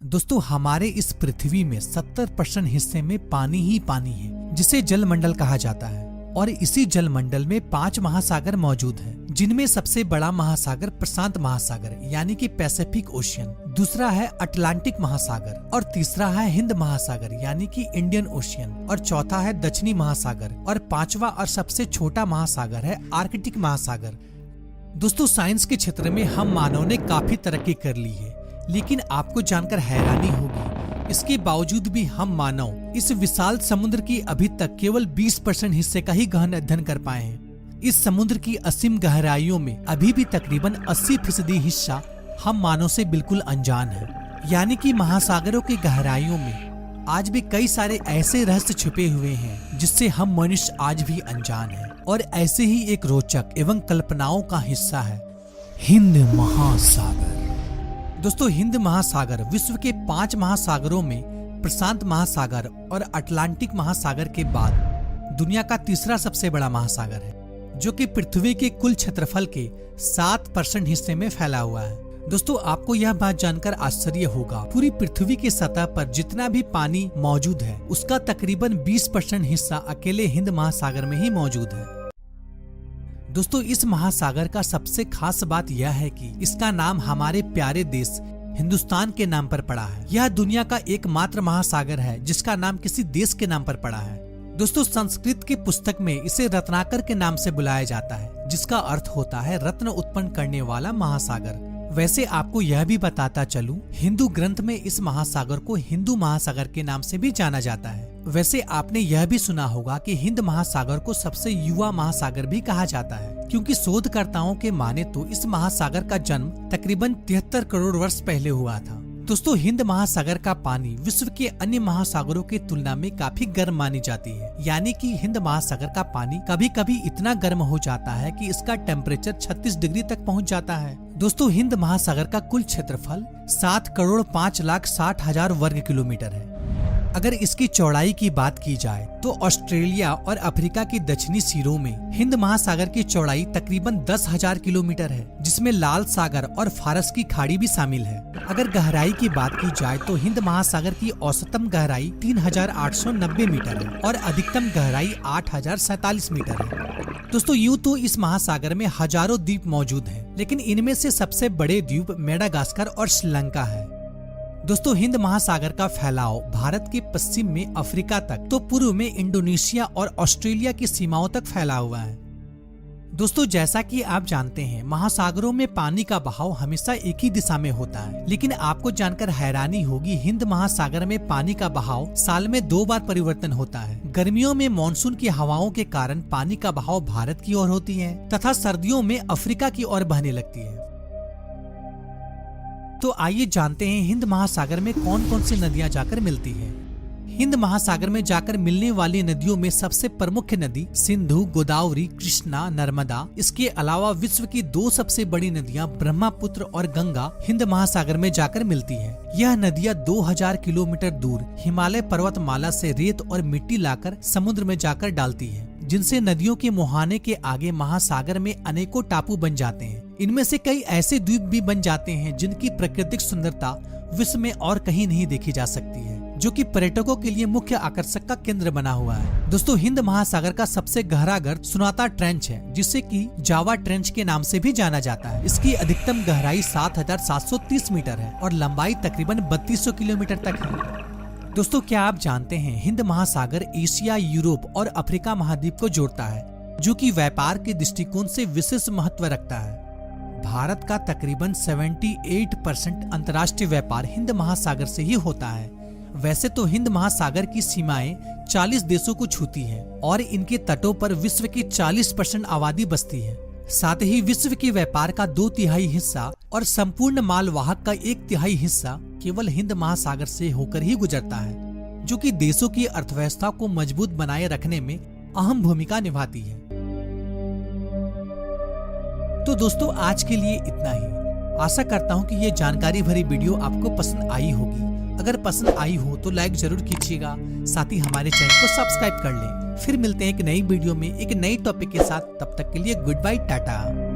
दोस्तों हमारे इस पृथ्वी में 70% हिस्से में पानी ही पानी है, जिसे जलमंडल कहा जाता है। और इसी जलमंडल में 5 महासागर मौजूद हैं, जिनमें सबसे बड़ा महासागर प्रशांत महासागर यानी कि पैसिफिक ओशियन, दूसरा है अटलांटिक महासागर और तीसरा है हिंद महासागर यानी कि इंडियन ओशियन और चौथा है दक्षिणी महासागर और पांचवा और सबसे छोटा महासागर है आर्कटिक महासागर। दोस्तों साइंस के क्षेत्र में हम मानव ने काफी तरक्की कर ली है, लेकिन आपको जानकर हैरानी होगी, इसके बावजूद भी हम मानव इस विशाल समुद्र की अभी तक केवल 20% हिस्से का ही गहन अध्ययन कर पाए हैं। इस समुद्र की असीम गहराइयों में अभी भी तकरीबन 80% हिस्सा हम मानव से बिल्कुल अनजान है। यानी कि महासागरों की गहराइयों में आज भी कई सारे ऐसे रहस्य छुपे हुए हैं जिससे हम मनुष्य आज भी अनजान हैं। और ऐसे ही एक रोचक एवं कल्पनाओं का हिस्सा है हिंद महासागर। दोस्तों हिंद महासागर विश्व के 5 महासागरों में प्रशांत महासागर और अटलांटिक महासागर के बाद दुनिया का तीसरा सबसे बड़ा महासागर है, जो कि पृथ्वी के कुल क्षेत्रफल के 7% हिस्से में फैला हुआ है। दोस्तों आपको यह बात जानकर आश्चर्य होगा, पूरी पृथ्वी की सतह पर जितना भी पानी मौजूद है उसका तकरीबन 20% हिस्सा अकेले हिंद महासागर में ही मौजूद है। दोस्तों इस महासागर का सबसे खास बात यह है कि इसका नाम हमारे प्यारे देश हिंदुस्तान के नाम पर पड़ा है। यह दुनिया का एकमात्र महासागर है जिसका नाम किसी देश के नाम पर पड़ा है। दोस्तों संस्कृत की पुस्तक में इसे रत्नाकर के नाम से बुलाया जाता है, जिसका अर्थ होता है रत्न उत्पन्न करने वाला महासागर। वैसे आपको यह भी बताता चलूं, हिंदू ग्रंथ में इस महासागर को हिंदू महासागर के नाम से भी जाना जाता है। वैसे आपने यह भी सुना होगा कि हिंद महासागर को सबसे युवा महासागर भी कहा जाता है, क्योंकि शोधकर्ताओं के माने तो इस महासागर का जन्म तकरीबन 73 करोड़ वर्ष पहले हुआ था। दोस्तों हिंद महासागर का पानी विश्व के अन्य महासागरों की तुलना में काफी गर्म मानी जाती है। यानी कि हिंद महासागर का पानी कभी कभी इतना गर्म हो जाता है कि इसका टेम्परेचर 36 डिग्री तक पहुंच जाता है। दोस्तों हिंद महासागर का कुल क्षेत्रफल 7,05,60,000 वर्ग किलोमीटर है। अगर इसकी चौड़ाई की बात की जाए तो ऑस्ट्रेलिया और अफ्रीका की दक्षिणी सिरों में हिंद महासागर की चौड़ाई तकरीबन 10,000 किलोमीटर है, जिसमें लाल सागर और फारस की खाड़ी भी शामिल है। अगर गहराई की बात की जाए तो हिंद महासागर की औसतम गहराई 3,890 मीटर है और अधिकतम गहराई 8,047 मीटर है। दोस्तों यूँ तो इस महासागर में हजारों द्वीप मौजूद हैं, लेकिन इनमें से सबसे बड़े द्वीप मेडागास्कर और श्रीलंका है। दोस्तों हिंद महासागर का फैलाव भारत के पश्चिम में अफ्रीका तक, तो पूर्व में इंडोनेशिया और ऑस्ट्रेलिया की सीमाओं तक फैला हुआ है। दोस्तों जैसा कि आप जानते हैं, महासागरों में पानी का बहाव हमेशा एक ही दिशा में होता है, लेकिन आपको जानकर हैरानी होगी, हिंद महासागर में पानी का बहाव साल में 2 बार परिवर्तन होता है। गर्मियों में मानसून की हवाओं के कारण पानी का बहाव भारत की ओर होती है तथा सर्दियों में अफ्रीका की ओर बहने लगती है। तो आइए जानते हैं हिंद महासागर में कौन कौन सी नदियां जाकर मिलती हैं। हिंद महासागर में जाकर मिलने वाली नदियों में सबसे प्रमुख नदी सिंधु, गोदावरी, कृष्णा, नर्मदा। इसके अलावा विश्व की 2 सबसे बड़ी नदियां ब्रह्मपुत्र और गंगा हिंद महासागर में जाकर मिलती हैं। यह नदियां 2000 किलोमीटर दूर हिमालय पर्वतमाला से रेत और मिट्टी लाकर समुद्र में जाकर डालती है, जिनसे नदियों के मुहाने के आगे महासागर में अनेकों टापू बन जाते हैं। इनमें से कई ऐसे द्वीप भी बन जाते हैं जिनकी प्राकृतिक सुंदरता विश्व में और कहीं नहीं देखी जा सकती है, जो कि पर्यटकों के लिए मुख्य आकर्षक का केंद्र बना हुआ है। दोस्तों हिंद महासागर का सबसे गहरा गर्त सुनाता ट्रेंच है, जिसे कि जावा ट्रेंच के नाम से भी जाना जाता है। इसकी अधिकतम गहराई 7,730 मीटर है और लंबाई तकरीबन 3200 किलोमीटर तक है। दोस्तों क्या आप जानते हैं, हिंद महासागर एशिया, यूरोप और अफ्रीका महाद्वीप को जोड़ता है, जो कि व्यापार के दृष्टिकोण से विशेष महत्व रखता है। भारत का तकरीबन 78% अंतर्राष्ट्रीय व्यापार हिंद महासागर से ही होता है। वैसे तो हिंद महासागर की सीमाएं 40 देशों को छूती है और इनके तटों पर विश्व की 40% आबादी बसती है। साथ ही विश्व के व्यापार का 2/3 हिस्सा और संपूर्ण माल वाहक का 1/3 हिस्सा केवल हिंद महासागर से होकर ही गुजरता है, जो कि देशों की अर्थव्यवस्था को मजबूत बनाए रखने में अहम भूमिका निभाती है। तो दोस्तों आज के लिए इतना ही। आशा करता हूँ कि ये जानकारी भरी वीडियो आपको पसंद आई होगी। अगर पसंद आई हो तो लाइक जरूर कीजिएगा, साथ ही हमारे चैनल को सब्सक्राइब कर लें। फिर मिलते हैं एक नई वीडियो में एक नई टॉपिक के साथ। तब तक के लिए गुड बाय, टाटा।